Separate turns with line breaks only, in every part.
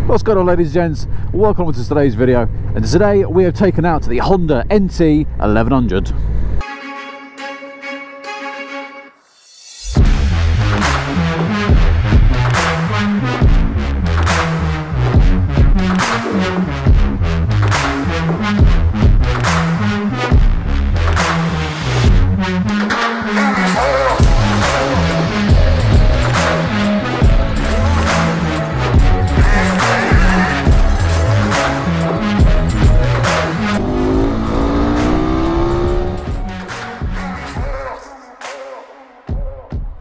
What's going on, ladies and gents? Welcome to today's video, and today we have taken out to the Honda NT1100.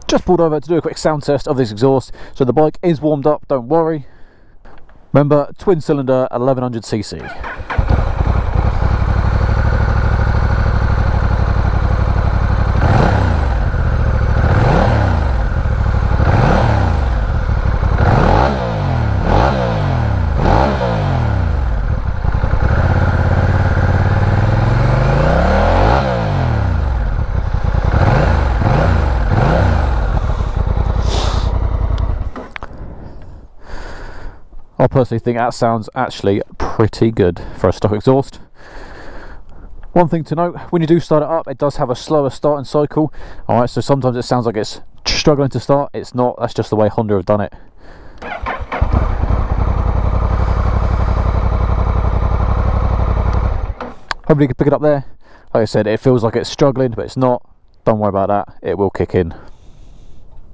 Just pulled over to do a quick sound test of this exhaust, so the bike is warmed up, don't worry. Remember, twin cylinder 1100cc. I personally think that sounds actually pretty good for a stock exhaust. One thing to note, when you do start it up, it does have a slower starting cycle. Alright, so sometimes it sounds like it's struggling to start. It's not, that's just the way Honda have done it. Hopefully you can pick it up there. Like I said, it feels like it's struggling, but it's not. Don't worry about that, it will kick in.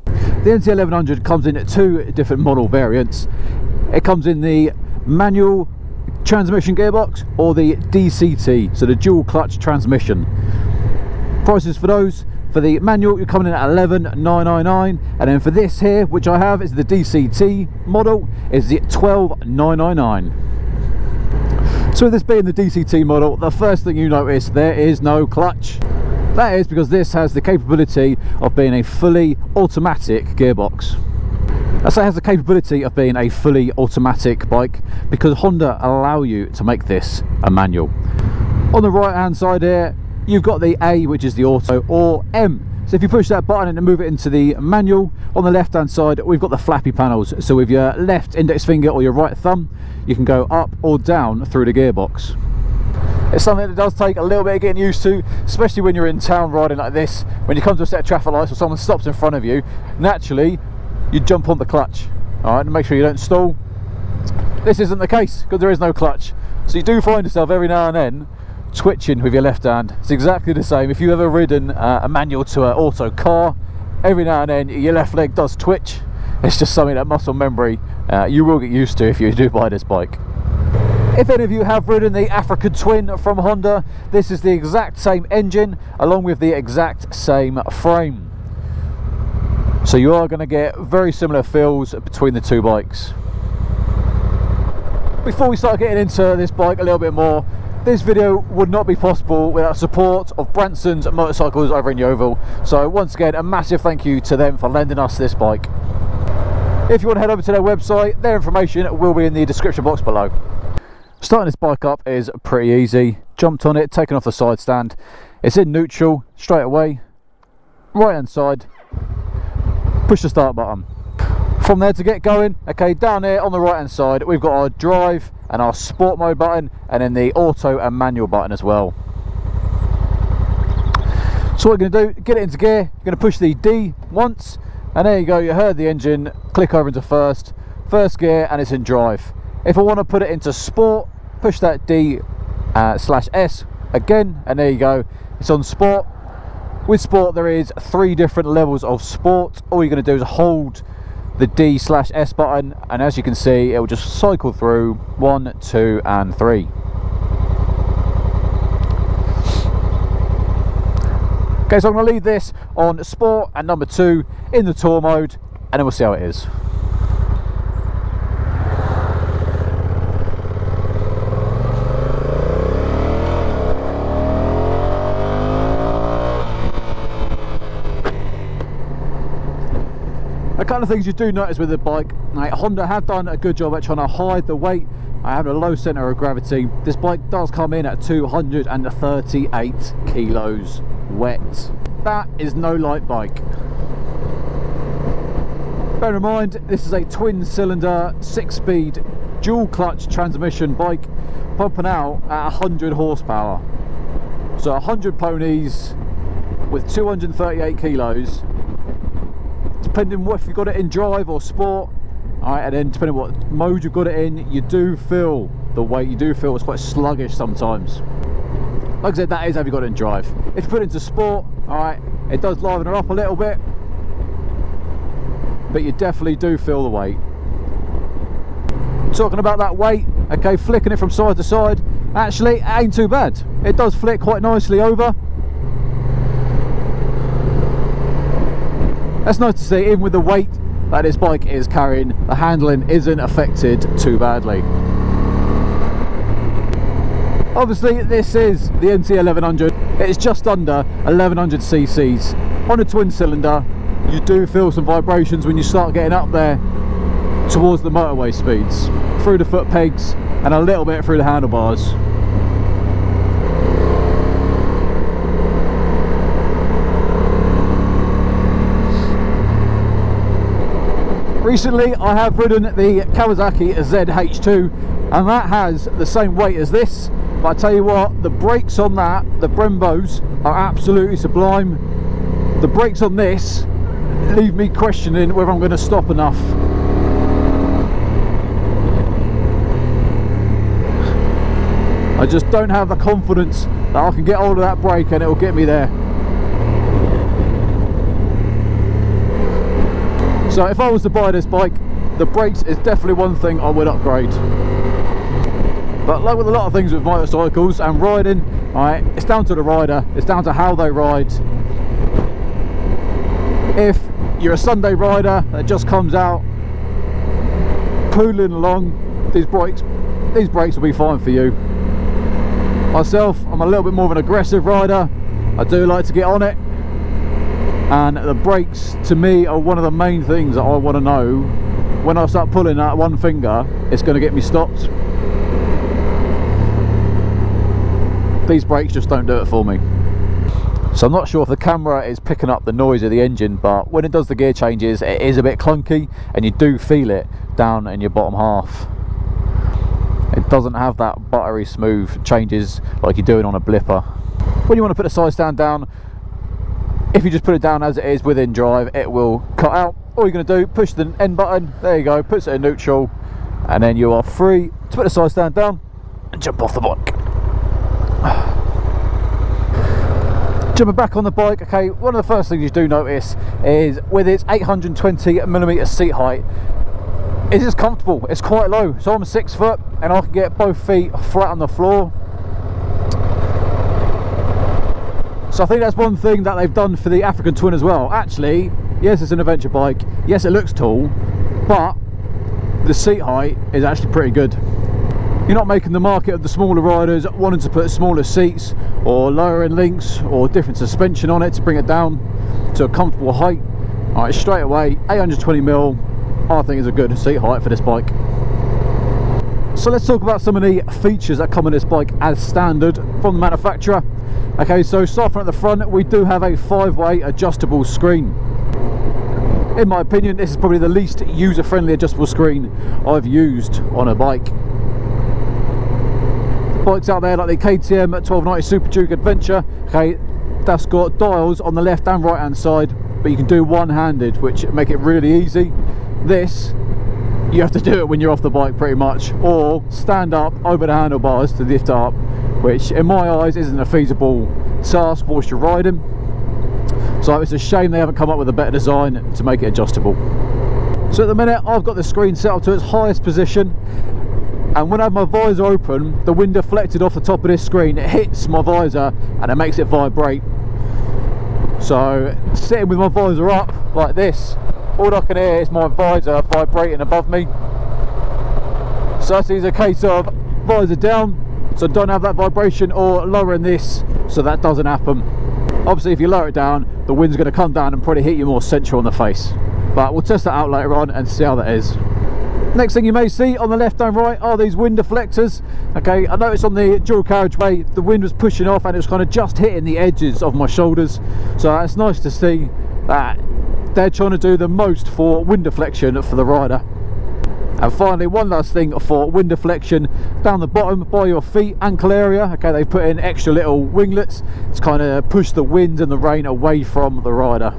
The NT1100 comes in two different model variants. It comes in the manual transmission gearbox or the DCT, so the dual clutch transmission. Prices for those: for the manual you're coming in at $11,999, and then for this here, which I have, is the DCT model, is the $12,999. So with this being the DCT model, the first thing you notice, there is no clutch. That is because this has the capability of being a fully automatic gearbox. I say it has the capability of being a fully automatic bike because Honda allow you to make this a manual. On the right hand side here, you've got the A, which is the auto, or M. So if you push that button and move it into the manual, on the left hand side we've got the flappy panels. So with your left index finger or your right thumb, you can go up or down through the gearbox. It's something that does take a little bit of getting used to, especially when you're in town riding like this. When you come to a set of traffic lights or someone stops in front of you, naturally you jump on the clutch, all right, and make sure you don't stall. This isn't the case because there is no clutch, so you do find yourself every now and then twitching with your left hand. It's exactly the same if you've ever ridden a manual to an auto car. Every now and then your left leg does twitch. It's just something that muscle memory you will get used to if you do buy this bike. If any of you have ridden the African Twin from Honda, this is the exact same engine along with the exact same frame. So you are going to get very similar feels between the two bikes. Before we start getting into this bike a little bit more, this video would not be possible without support of Branson's Motorcycles over in Yeovil. So once again, a massive thank you to them for lending us this bike. If you want to head over to their website, their information will be in the description box below. Starting this bike up is pretty easy. Jumped on it, taken off the side stand. It's in neutral straight away. Right hand side, push the start button. From there to get going, okay, down here on the right hand side we've got our drive and our sport mode button, and then the auto and manual button as well. So what we're going to do, get it into gear, you're going to push the D once, and there you go, you heard the engine click over into first gear, and it's in drive. If I want to put it into sport, push that D/S again, and there you go, it's on sport. With sport there is 3 different levels of sport. All you're going to do is hold the D/S button, and as you can see it will just cycle through 1, 2 and 3. Okay, so I'm going to leave this on sport and number 2 in the tour mode, and then we'll see how it is. A couple of things you do notice with the bike, Honda have done a good job at trying to hide the weight. I have a low centre of gravity. This bike does come in at 238 kilos wet. That is no light bike. Bear in mind, this is a twin cylinder 6-speed dual clutch transmission bike pumping out at 100 horsepower. So 100 ponies with 238 kilos, depending what if you've got it in drive or sport. Alright, and then depending on what mode you've got it in, you do feel the weight, you do feel it's quite sluggish sometimes. Like I said, that is if you've got it in drive. If you put it into sport, alright, it does liven her up a little bit, but you definitely do feel the weight. Talking about that weight, okay, flicking it from side to side, actually it ain't too bad. It does flick quite nicely over. That's nice to see, even with the weight that this bike is carrying, the handling isn't affected too badly. Obviously this is the NT1100, it's just under 1100 cc's. On a twin cylinder, you do feel some vibrations when you start getting up there towards the motorway speeds, through the foot pegs and a little bit through the handlebars. Recently I have ridden the Kawasaki ZH2 and that has the same weight as this, but I tell you what, the brakes on that, the Brembos, are absolutely sublime. The brakes on this leave me questioning whether I'm going to stop enough. I just don't have the confidence that I can get hold of that brake and it will get me there. So if I was to buy this bike, the brakes is definitely one thing I would upgrade. But like with a lot of things with motorcycles and riding, right, it's down to the rider, it's down to how they ride. If you're a Sunday rider that just comes out pooling along, these brakes will be fine for you. Myself, I'm a little bit more of an aggressive rider. I do like to get on it, and the brakes to me are one of the main things that I want to know. When I start pulling that one finger, it's going to get me stopped. These brakes just don't do it for me. So I'm not sure if the camera is picking up the noise of the engine, but when it does the gear changes, it is a bit clunky and you do feel it down in your bottom half. It doesn't have that buttery smooth changes like you're doing on a blipper. When you want to put the side stand down, if you just put it down as it is within drive, it will cut out. All you're going to do, push the end button, there you go, puts it in neutral, and then you are free to put the side stand down and jump off the bike. Jumping back on the bike, okay, one of the first things you do notice is with its 820mm seat height, it is comfortable, it's quite low. So I'm 6 foot and I can get both feet flat on the floor. So I think that's one thing that they've done for the African Twin as well. Actually, yes, it's an adventure bike, yes, it looks tall, but the seat height is actually pretty good. You're not making the market of the smaller riders wanting to put smaller seats or lowering links or different suspension on it to bring it down to a comfortable height. Alright, straight away, 820mm I think is a good seat height for this bike. So let's talk about some of the features that come on this bike as standard from the manufacturer. Okay, so starting at the front, we do have a 5-way adjustable screen. In my opinion, this is probably the least user-friendly adjustable screen I've used on a bike. Bikes out there like the KTM 1290 Super Duke Adventure, okay, that's got dials on the left and right hand side, but you can do one-handed, which make it really easy. This, you have to do it when you're off the bike pretty much, or stand up over the handlebars to lift up, which in my eyes isn't a feasible task whilst you're riding. So it's a shame they haven't come up with a better design to make it adjustable. So at the minute I've got the screen set up to its highest position, and when I have my visor open, the wind deflected off the top of this screen, it hits my visor and it makes it vibrate. So sitting with my visor up like this, all I can hear is my visor vibrating above me. So it's either a case of visor down so don't have that vibration, or lowering this so that doesn't happen. Obviously if you lower it down, the wind's going to come down and probably hit you more central on the face, but we'll test that out later on and see how that is. Next thing you may see on the left and right are these wind deflectors. Okay, I noticed on the dual carriageway the wind was pushing off and it was kind of just hitting the edges of my shoulders, so it's nice to see that they're trying to do the most for wind deflection for the rider. And finally, one last thing for wind deflection, down the bottom by your feet ankle area, okay, they put in extra little winglets to kind of push the wind and the rain away from the rider.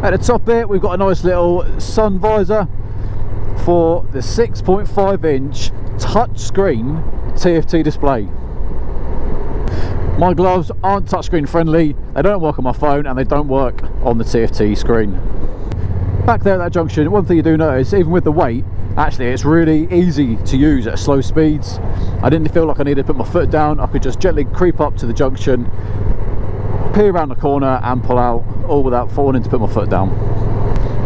At the top here we've got a nice little sun visor for the 6.5 inch touchscreen TFT display. My gloves aren't touchscreen friendly, they don't work on my phone and they don't work on the TFT screen. Back there at that junction, one thing you do notice, even with the weight, actually it's really easy to use at slow speeds. I didn't feel like I needed to put my foot down, I could just gently creep up to the junction, peer around the corner and pull out, all without falling to put my foot down.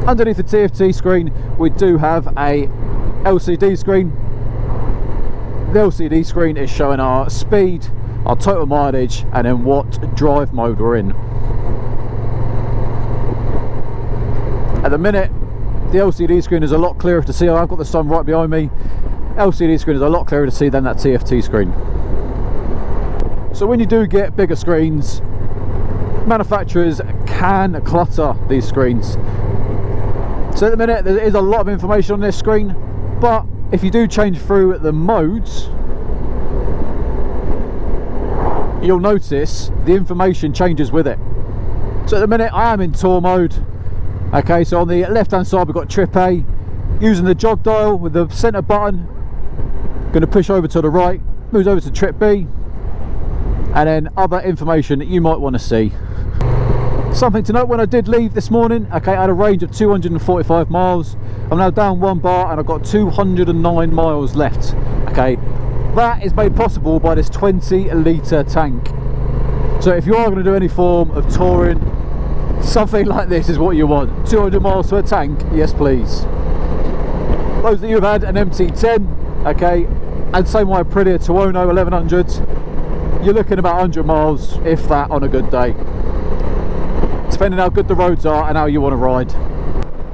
Underneath the TFT screen we do have a LCD screen. The LCD screen is showing our speed, our total mileage and then what drive mode we're in. At the minute the LCD screen is a lot clearer to see. I've got the sun right behind me. LCD screen is a lot clearer to see than that TFT screen. So when you do get bigger screens, manufacturers can clutter these screens. So at the minute there is a lot of information on this screen, but if you do change through the modes, you'll notice the information changes with it. So at the minute I am in tour mode. Okay, so on the left hand side we've got trip A. Using the jog dial with the center button, going to push over to the right, moves over to trip B, and then other information that you might want to see. Something to note, when I did leave this morning, okay, I had a range of 245 miles. I'm now down 1 bar and I've got 209 miles left. Okay, that is made possible by this 20 litre tank. So if you are going to do any form of touring, something like this is what you want. 200 miles to a tank, yes please. Those that you've had an MT10, okay, and same way Aprilia Tuono 1100, you're looking about 100 miles, if that, on a good day, depending how good the roads are and how you want to ride.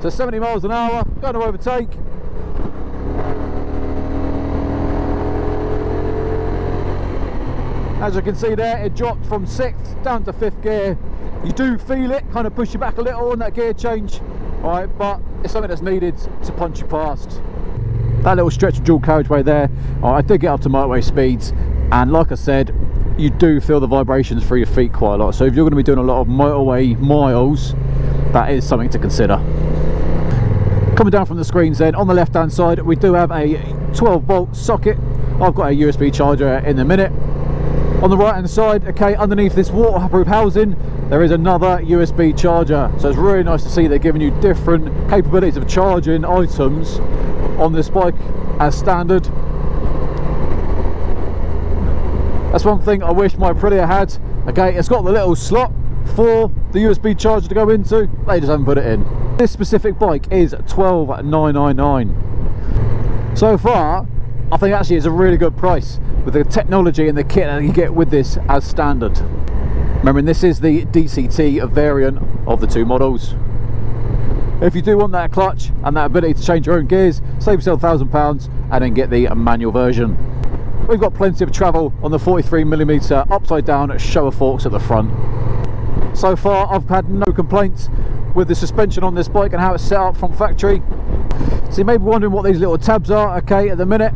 So 70 miles an hour, going to overtake. As you can see there, it dropped from 6th down to 5th gear. You do feel it kind of push you back a little on that gear change, alright, but it's something that's needed to punch you past. That little stretch of dual carriageway there, I did get up to motorway speeds, and like I said, you do feel the vibrations through your feet quite a lot. So if you're going to be doing a lot of motorway miles, that is something to consider. Coming down from the screens then, on the left hand side we do have a 12 volt socket. I've got a USB charger in a minute. On the right hand side, okay, underneath this waterproof housing there is another USB charger. So it's really nice to see they're giving you different capabilities of charging items on this bike as standard. That's one thing I wish my Aprilia had. Okay, it's got the little slot for the USB charger to go into, they just haven't put it in. This specific bike is $12,999. So far I think actually it's a really good price with the technology and the kit that you get with this as standard. Remembering this is the DCT variant of the two models. If you do want that clutch and that ability to change your own gears, save yourself £1,000 and then get the manual version. We've got plenty of travel on the 43mm upside down shower forks at the front. So far I've had no complaints with the suspension on this bike and how it's set up from factory. So you may be wondering what these little tabs are. Okay, at the minute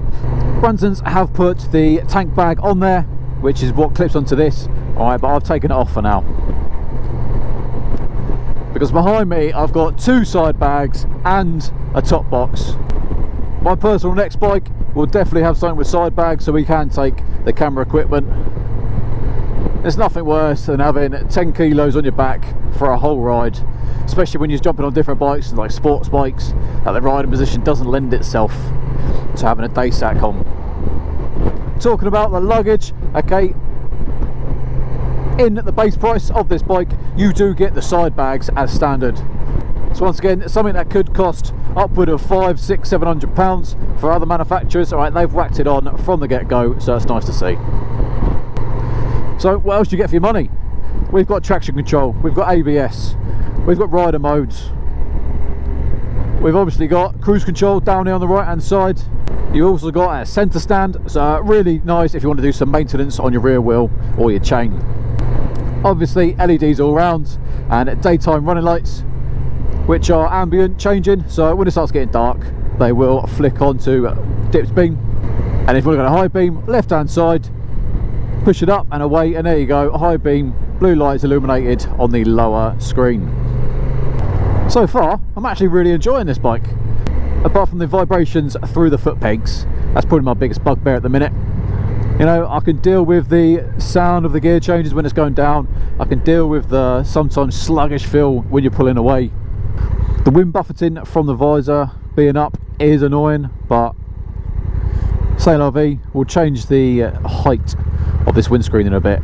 Brunson's have put the tank bag on there, which is what clips onto this. Alright, but I've taken it off for now, because behind me I've got two side bags and a top box. My personal next bike will definitely have something with side bags so we can take the camera equipment. There's nothing worse than having 10 kilos on your back for a whole ride, especially when you're jumping on different bikes like sports bikes, that the riding position doesn't lend itself to having a day sack on. Talking about the luggage, okay, in the base price of this bike you do get the side bags as standard. So once again, something that could cost upward of £500, £600, £700 for other manufacturers. Alright, they've whacked it on from the get-go, so it's nice to see. So what else do you get for your money? We've got traction control, we've got ABS, we've got rider modes, we've obviously got cruise control down here on the right hand side. You've also got a centre stand, so really nice if you want to do some maintenance on your rear wheel or your chain. Obviously LEDs all round and daytime running lights. which are ambient changing, so when it starts getting dark they will flick onto dipped beam. And if you want to go to high beam, left hand side, push it up and away, and there you go, high beam, blue lights illuminated on the lower screen. So far I'm actually really enjoying this bike, apart from the vibrations through the foot pegs. That's probably my biggest bugbear at the minute. You know, I can deal with the sound of the gear changes when it's going down. I can deal with the sometimes sluggish feel when you're pulling away. The wind buffeting from the visor being up is annoying, but c'est la vie. We'll change the height of this windscreen in a bit.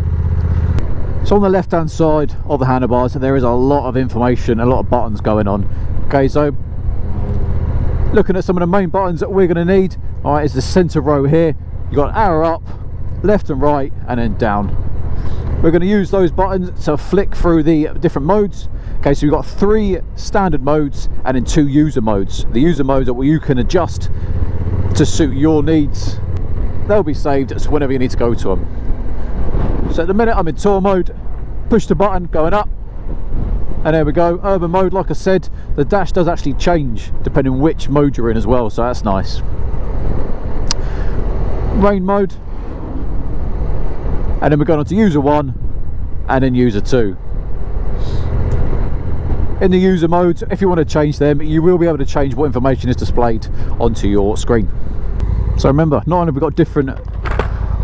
So on the left hand side of the handlebars there is a lot of information, a lot of buttons going on. Okay, so looking at some of the main buttons that we're going to need, all right, is the center row here. You've got an arrow up, left and right, and then down. We're going to use those buttons to flick through the different modes. Okay, so we've got 3 standard modes and then 2 user modes. The user modes that you can adjust to suit your needs. They'll be saved so whenever you need to go to them. So at the minute I'm in tour mode, push the button going up, and there we go. Urban mode, like I said, the dash does actually change depending on which mode you're in as well, so that's nice. Rain mode, and then we're going on to user 1 and then user 2. In the user modes, if you want to change them, you will be able to change what information is displayed onto your screen. So remember, not only have we got different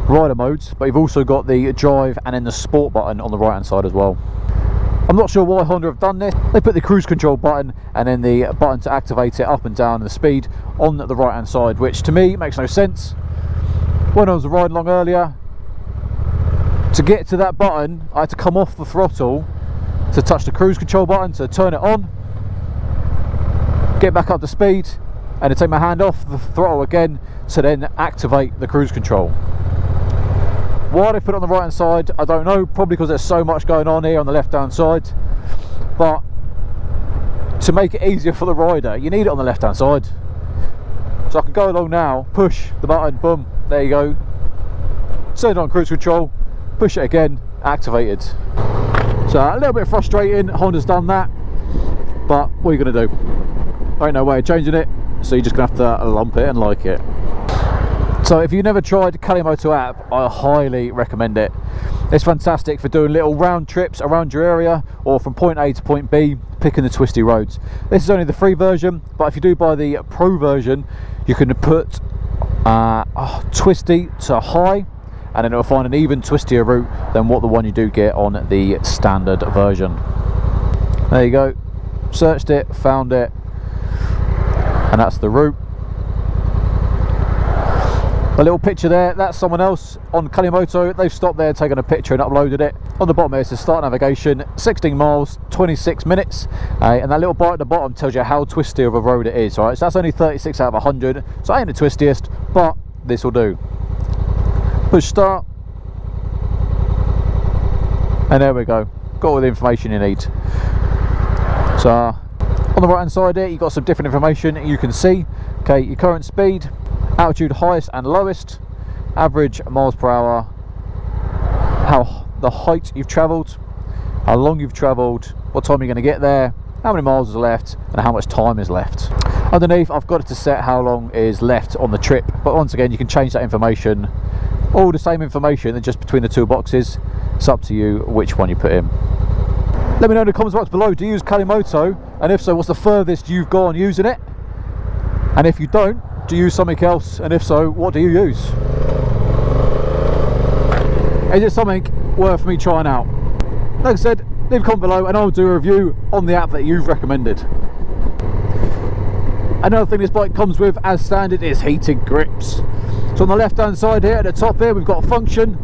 rider modes, but you've also got the drive and then the sport button on the right hand side as well. I'm not sure why Honda have done this. They put the cruise control button and then the button to activate it up and down and the speed on the right hand side, which to me makes no sense. When I was riding along earlier, to get to that button I had to come off the throttle to touch the cruise control button to turn it on, get back up to speed, and then take my hand off the throttle again to then activate the cruise control. Why they put it on the right hand side, I don't know, probably because there's so much going on here on the left hand side, but to make it easier for the rider you need it on the left hand side. So I can go along now, push the button, boom, there you go, turn it on cruise control, push it again, activated. So a little bit frustrating, Honda's done that, but what are you going to do? There ain't no way of changing it, so you're just going to have to lump it and like it. So if you've never tried Kalimoto app, I highly recommend it. It's fantastic for doing little round trips around your area or from point A to point B, picking the twisty roads. This is only the free version, but if you do buy the pro version, you can put twisty to high, and then it'll find an even twistier route than what the one you do get on the standard version. There you go, searched it, found it, and that's the route. The little picture there, that's someone else on Kalimoto. They've stopped there, taken a picture and uploaded it. On the bottom here it says start navigation, 16 miles, 26 minutes, and that little bar at the bottom tells you how twisty of a road it is. Right, so that's only 36 out of 100, so it ain't the twistiest, but this will do. Push start, and there we go, got all the information you need. So on the right hand side here you've got some different information you can see. Okay, your current speed, altitude highest and lowest, average miles per hour, how the height you've travelled, how long you've travelled, what time you're going to get there, how many miles is left, and how much time is left. Underneath I've got it to set how long is left on the trip, but once again you can change that information, all the same information, just between the two boxes. It's up to you which one you put in. Let me know in the comments box below, do you use Kalimoto, and if so, what's the furthest you've gone using it? And if you don't, do you use something else? And if so, what do you use? Is it something worth me trying out? Like I said, leave a comment below and I'll do a review on the app that you've recommended. Another thing this bike comes with as standard is heated grips. So on the left hand side here at the top here we've got a function.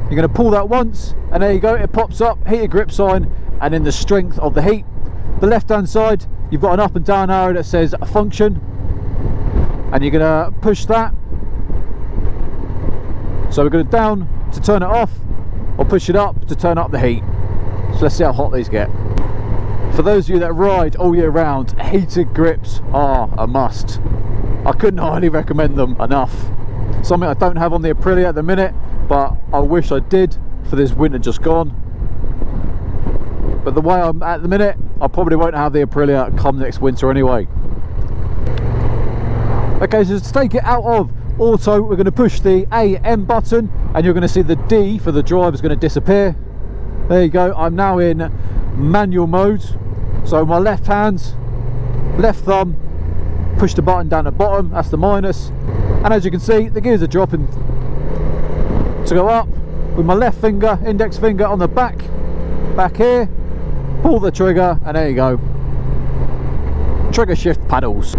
You're going to pull that once and there you go, it pops up, heated grip sign, and then the strength of the heat. The left hand side you've got an up and down arrow that says a function, and you're going to push that. So we're going to down to turn it off, or push it up to turn up the heat. So let's see how hot these get. For those of you that ride all year round, heated grips are a must. I couldn't highly recommend them enough. Something I don't have on the Aprilia at the minute, but I wish I did for this winter just gone. But the way I'm at the minute, I probably won't have the Aprilia come next winter anyway. Okay, so to take it out of auto, we're going to push the AM button, and you're going to see the D for the drive is going to disappear. There you go. I'm now in manual mode. So my left hand, left thumb, push the button down at bottom, that's the minus, and as you can see the gears are dropping to go up. With my left finger, index finger on the back here, pull the trigger, and there you go, trigger shift paddles.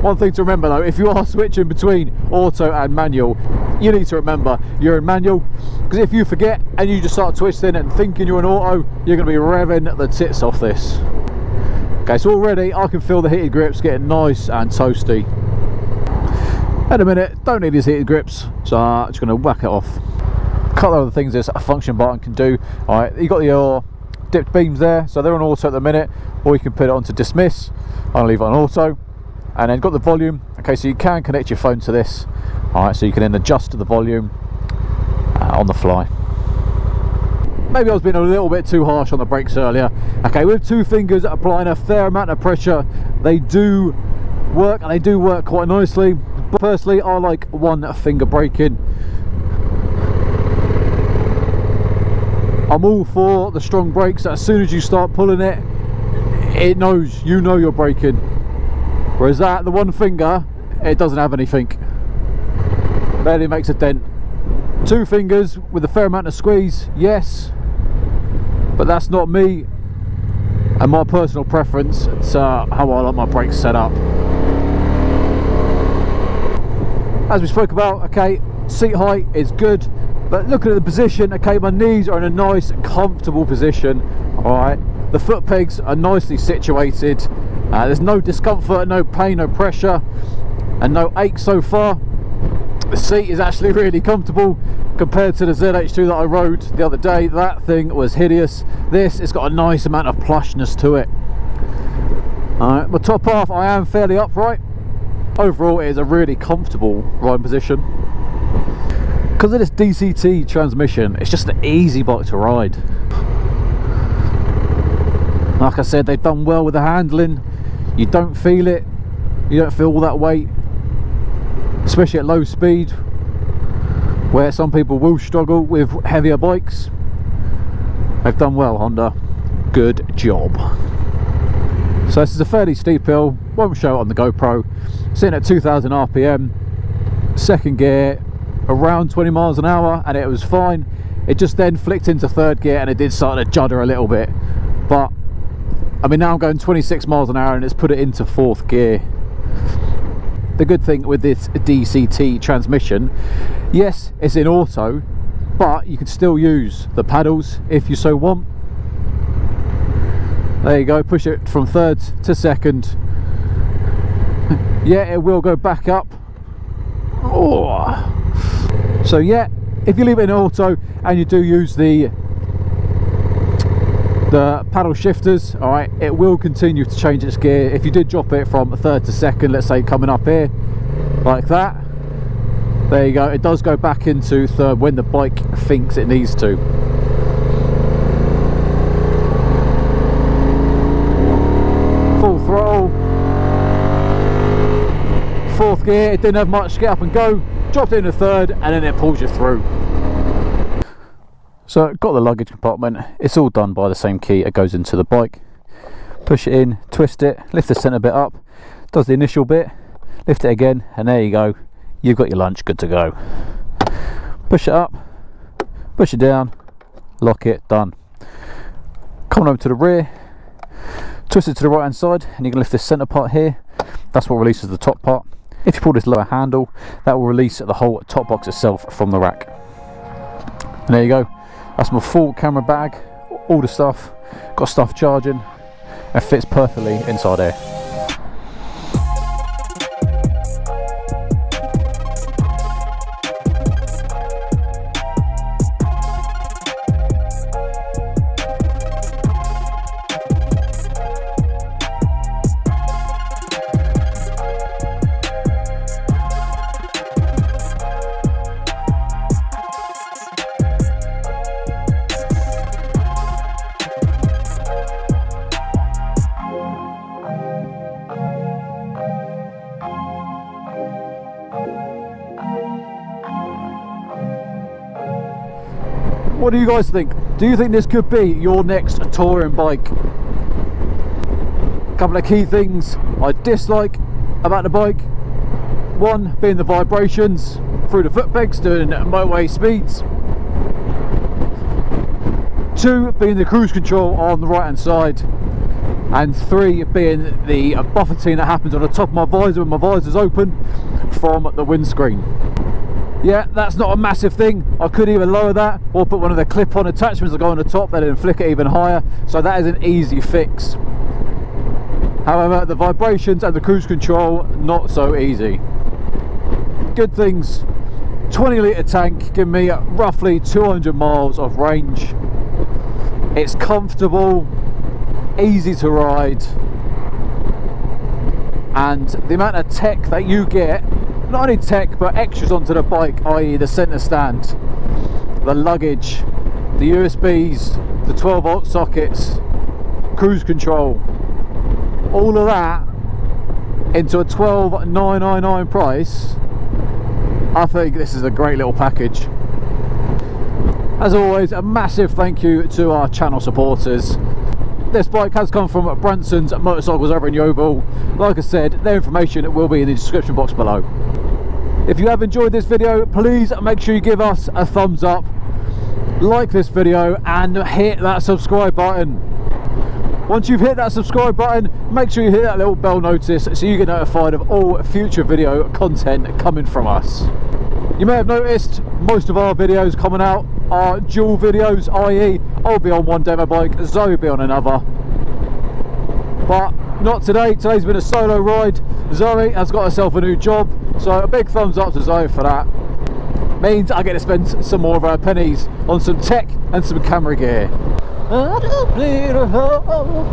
One thing to remember though, if you are switching between auto and manual, you need to remember you're in manual, because if you forget and you just start twisting and thinking you're in auto, you're going to be revving the tits off this. Okay, so already I can feel the heated grips getting nice and toasty. In a minute, don't need these heated grips, so I'm just going to whack it off. A couple of other things this function button can do. Alright, you've got your dipped beams there, so they're on auto at the minute, or you can put it onto dismiss. I'll leave it on auto. And then got the volume. Okay, so you can connect your phone to this. Alright, so you can then adjust the volume on the fly. Maybe I was being a little bit too harsh on the brakes earlier. Okay, with two fingers applying a fair amount of pressure, they do work, and they do work quite nicely. But personally, I like one finger braking. I'm all for the strong brakes. As soon as you start pulling it, it knows, you know you're braking. Whereas that, the one finger, it doesn't have anything. Barely makes a dent. Two fingers with a fair amount of squeeze, yes. But that's not me and my personal preference. It's how I like my brakes set up. As we spoke about, okay, seat height is good. But looking at the position, okay, my knees are in a nice, comfortable position. Alright, the foot pegs are nicely situated. There's no discomfort, no pain, no pressure, and no ache so far. The seat is actually really comfortable compared to the ZH2 that I rode the other day. That thing was hideous. This, it's got a nice amount of plushness to it. Alright, my top half, I am fairly upright. Overall, it is a really comfortable riding position. Because of this DCT transmission, it's just an easy bike to ride. Like I said, they've done well with the handling. You don't feel it, you don't feel all that weight, especially at low speed, where some people will struggle with heavier bikes. They've done well, Honda. Good job. So this is a fairly steep hill, won't show it on the GoPro. Sitting at 2000 RPM, second gear, around 20 miles an hour, and it was fine. It just then flicked into third gear and it did start to judder a little bit, but I mean, now I'm going 26 miles an hour and it's put it into fourth gear. The good thing with this DCT transmission, yes, it's in auto, but you can still use the paddles if you so want. There you go, push it from third to second. Yeah, it will go back up. Oh. So yeah, if you leave it in auto and you do use the paddle shifters, all right, it will continue to change its gear. If you did drop it from third to second, let's say coming up here like that, there you go, it does go back into third when the bike thinks it needs to. Full throttle, fourth gear, it didn't have much, get up and go, dropped it into third, and then it pulls you through. So got the luggage compartment, it's all done by the same key. It goes into the bike, push it in, twist it, lift the centre bit up, does the initial bit, lift it again, and there you go, you've got your lunch good to go. Push it up, push it down, lock it, done. Coming over to the rear, twist it to the right hand side, and you can lift this centre part here. That's what releases the top part. If you pull this lower handle, that will release the whole top box itself from the rack. And there you go, that's my full camera bag, all the stuff, got stuff charging, and fits perfectly inside there. What do you guys think? Do you think this could be your next touring bike? A couple of key things I dislike about the bike. One being the vibrations through the foot pegs doing motorway speeds. Two being the cruise control on the right hand side. And three being the buffeting that happens on the top of my visor when my visor's open from the windscreen. Yeah, that's not a massive thing. I could either lower that or put one of the clip-on attachments that go on the top that then flick it even higher. So that is an easy fix. However, the vibrations and the cruise control, not so easy. Good things, 20 litre tank, giving me roughly 200 miles of range. It's comfortable, easy to ride, and the amount of tech that you get, not only tech but extras onto the bike, i.e. the centre stand, the luggage, the USBs, the 12 volt sockets, cruise control, all of that into a $12,999 price. I think this is a great little package. As always, a massive thank you to our channel supporters. This bike has come from Branson's Motorcycles over in Yeovil. Like I said, their information will be in the description box below. If you have enjoyed this video, please make sure you give us a thumbs up, like this video and hit that subscribe button. Once you've hit that subscribe button, make sure you hit that little bell notice so you get notified of all future video content coming from us. You may have noticed most of our videos coming out are dual videos, i.e. I'll be on one demo bike, Zoe will be on another. But not today. Today's been a solo ride. Zoe has got herself a new job, so a big thumbs up to Zoe for that. Means I get to spend some more of our pennies on some tech and some camera gear. I don't need a home.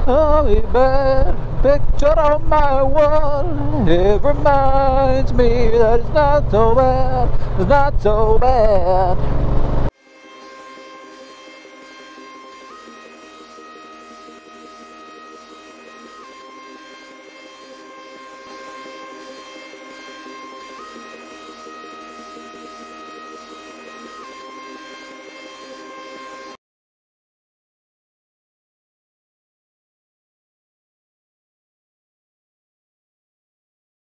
Oh, bad picture on my wall. It reminds me that it's not so bad. It's not so bad.